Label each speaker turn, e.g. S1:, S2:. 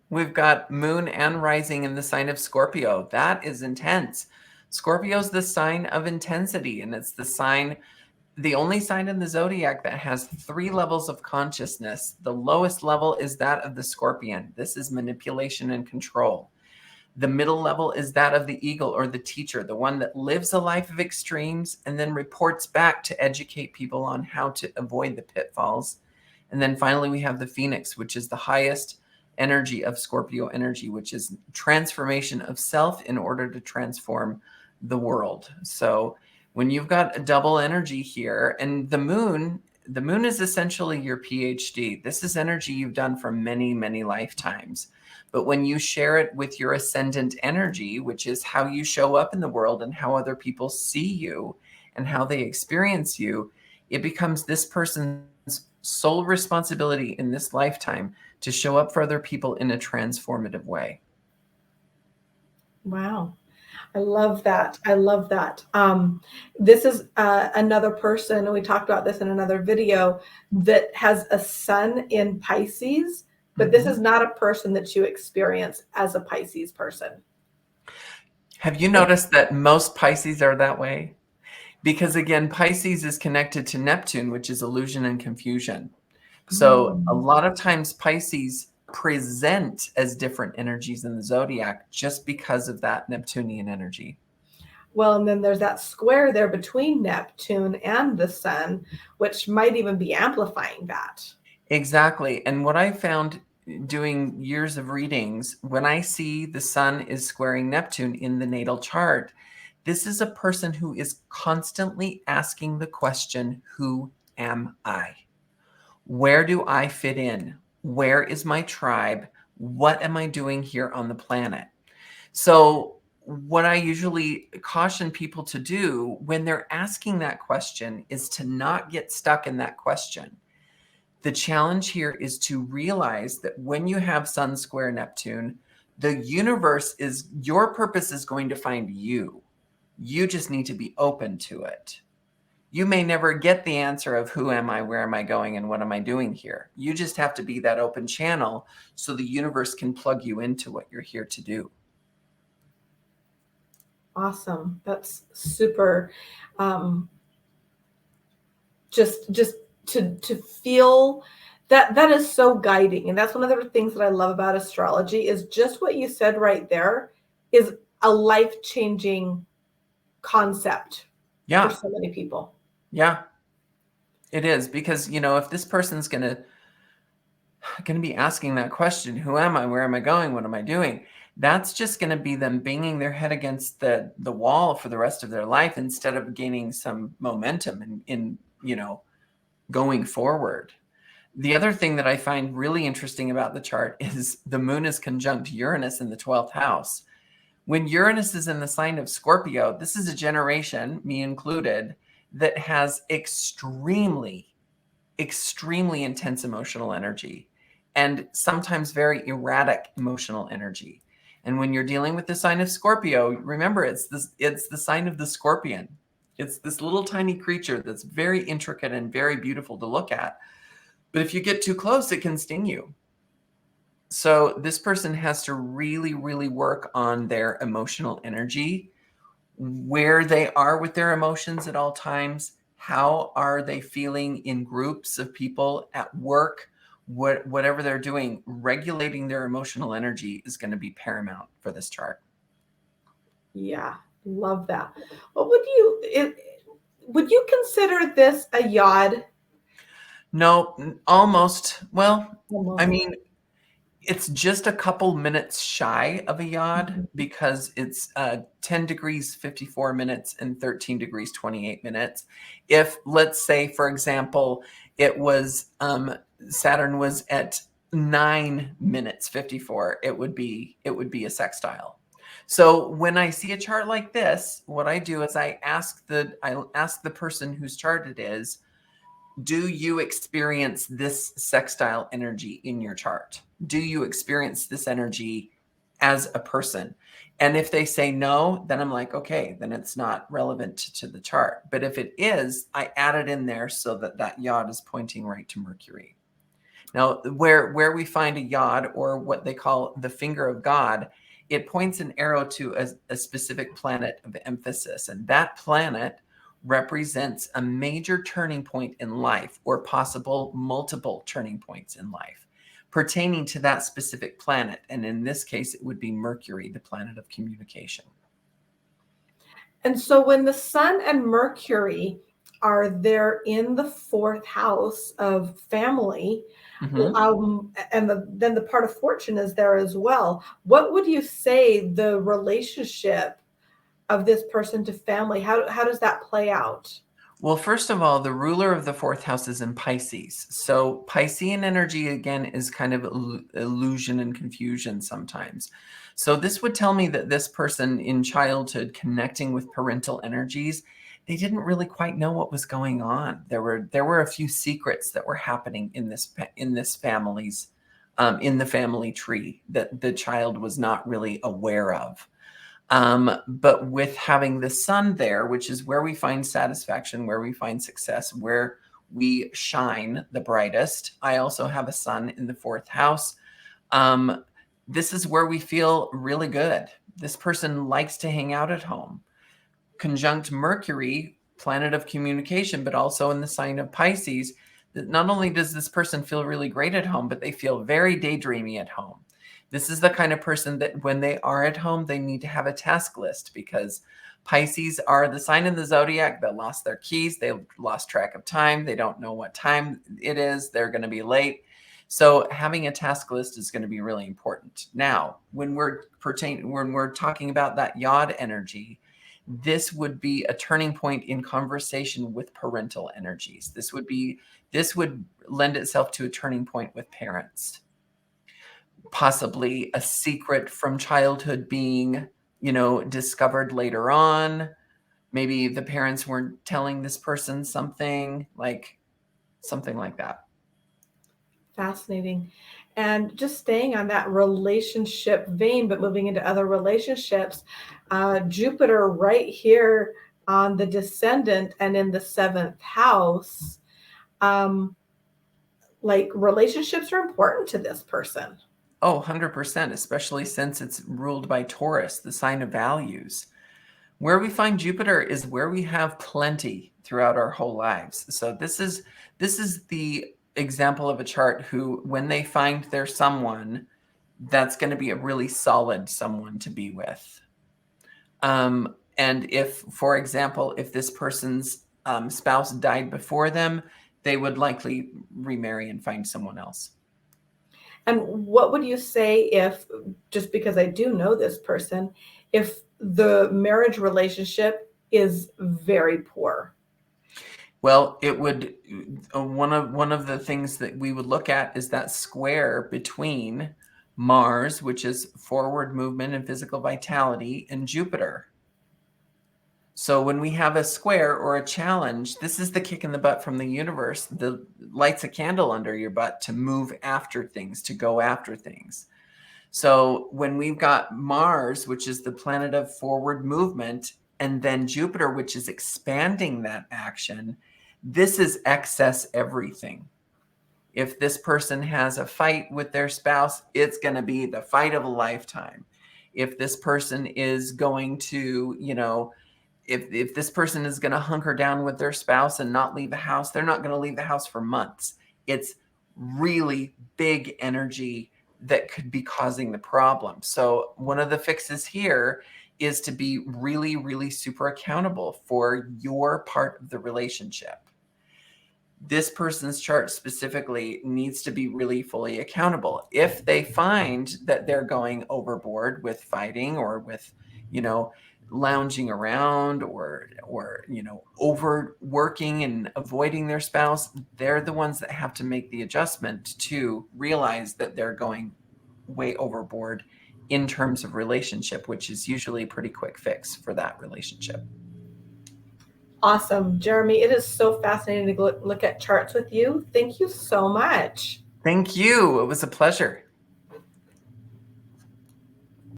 S1: We've got moon and rising in the sign of Scorpio. That is intense. Scorpio's the sign of intensity, and it's the only sign in the zodiac that has 3 levels of consciousness. The lowest level is that of the Scorpion. This is manipulation and control. The middle level is that of the eagle or the teacher, the one that lives a life of extremes and then reports back to educate people on how to avoid the pitfalls. And then finally, we have the phoenix, which is the highest energy of Scorpio energy, which is transformation of self in order to transform the world. So when you've got a double energy here, and the moon is essentially your PhD. This is energy you've done for many, many lifetimes. But when you share it with your ascendant energy, which is how you show up in the world and how other people see you and how they experience you, it becomes this person's sole responsibility in this lifetime to show up for other people in a transformative way.
S2: Wow. I love that. I love that. This is another person, and we talked about this in another video, that has a sun in Pisces, but this is not a person that you experience as a Pisces person.
S1: Have you noticed that most Pisces are that way? Because again, Pisces is connected to Neptune, which is illusion and confusion. So a lot of times Pisces present as different energies in the zodiac just because of that Neptunian energy.
S2: Well, and then there's that square there between Neptune and the sun, which might even be amplifying that.
S1: Exactly. And what I found doing years of readings, when I see the sun is squaring Neptune in the natal chart, this is a person who is constantly asking the question, who am I? Where do I fit in? Where is my tribe? What am I doing here on the planet? So what I usually caution people to do when they're asking that question is to not get stuck in that question. The challenge here is to realize that when you have Sun square Neptune, the universe is, your purpose is going to find you. You just need to be open to it. You may never get the answer of who am I, where am I going, and what am I doing here. You just have to be that open channel so the universe can plug you into what you're here to do.
S2: Awesome. That's super. Just to feel that is so guiding, and that's one of the things that I love about astrology is just what you said right there is a life-changing concept for so many people.
S1: Yeah, it is, because if this person's gonna be asking that question, who am I, where am I going, what am I doing, that's just going to be them banging their head against the wall for the rest of their life instead of gaining some momentum in going forward. The other thing that I find really interesting about the chart is the moon is conjunct Uranus in the 12th house. When Uranus is in the sign of Scorpio, this is a generation, me included, that has extremely intense emotional energy and sometimes very erratic emotional energy. And when you're dealing with the sign of Scorpio, remember it's the sign of the scorpion. It's this little tiny creature that's very intricate and very beautiful to look at. But if you get too close, it can sting you. So this person has to really, really work on their emotional energy, where they are with their emotions at all times. How are they feeling in groups of people, at work, whatever they're doing? Regulating their emotional energy is going to be paramount for this chart.
S2: Yeah, love that. What would you consider this a yod?
S1: No, almost. Well,
S2: Almost.
S1: I mean, it's just a couple minutes shy of a yod because it's 10 degrees 54 minutes and 13 degrees 28 minutes. If, let's say, for example, it was Saturn was at 9 minutes 54, it would be a sextile. So when I see a chart like this, what I do is I ask the person whose chart it is, do you experience this sextile energy in your chart? Do you experience this energy as a person? And if they say no, then I'm like, okay, then it's not relevant to the chart. But if it is, I add it in there so that yod is pointing right to Mercury. Now, where we find a yod, or what they call the finger of God, it points an arrow to a specific planet of emphasis, and that planet represents a major turning point in life, or possible multiple turning points in life pertaining to that specific planet. And in this case, it would be Mercury, the planet of communication.
S2: And so when the Sun and Mercury are there in the fourth house of family, and then the part of fortune is there as well, what would you say the relationship of this person to family, how does that play out?
S1: Well, first of all, the ruler of the fourth house is in Pisces. So Piscean energy, again, is kind of illusion and confusion sometimes. So this would tell me that this person in childhood connecting with parental energies, they didn't really quite know what was going on. There were a few secrets that were happening in this family's in the family tree that the child was not really aware of. But with having the sun there, which is where we find satisfaction, where we find success, where we shine the brightest. I also have a sun in the fourth house. This is where we feel really good. This person likes to hang out at home. Conjunct Mercury, planet of communication, but also in the sign of Pisces, that not only does this person feel really great at home, but they feel very daydreamy at home. This is the kind of person that when they are at home, they need to have a task list, because Pisces are the sign in the zodiac that lost their keys. They lost track of time. They don't know what time it is. They're going to be late. So having a task list is going to be really important. Now, when we're talking about that yod energy, this would be a turning point in conversation with parental energies. This would lend itself to a turning point with parents. Possibly a secret from childhood being, discovered later on. Maybe the parents weren't telling this person something like that.
S2: Fascinating. And just staying on that relationship vein, but moving into other relationships, Jupiter right here on the descendant and in the seventh house, like relationships are important to this person.
S1: Oh, 100%, especially since it's ruled by Taurus, the sign of values. Where we find Jupiter is where we have plenty throughout our whole lives. So this is the example of a chart who, when they find their someone, that's going to be a really solid someone to be with. And if, for example, if this person's spouse died before them, they would likely remarry and find someone else.
S2: And what would you say if, just because I do know this person, if the marriage relationship is very poor?
S1: Well, it would, one of the things that we would look at is that square between Mars, which is forward movement and physical vitality, and Jupiter. So when we have a square or a challenge, this is the kick in the butt from the universe that lights a candle under your butt to move after things, to go after things. So when we've got Mars, which is the planet of forward movement, and then Jupiter, which is expanding that action, this is excess everything. If this person has a fight with their spouse, it's going to be the fight of a lifetime. If this person is going to, if this person is going to hunker down with their spouse and not leave the house, they're not going to leave the house for months. It's really big energy that could be causing the problem. So one of the fixes here is to be really, really super accountable for your part of the relationship. This person's chart specifically needs to be really fully accountable. If they find that they're going overboard with fighting, or with, lounging around, or overworking and avoiding their spouse, they're the ones that have to make the adjustment to realize that they're going way overboard in terms of relationship, which is usually a pretty quick fix for that relationship.
S2: Awesome. Jeremy, it is so fascinating to look at charts with you. Thank you so much.
S1: Thank you. It was a pleasure.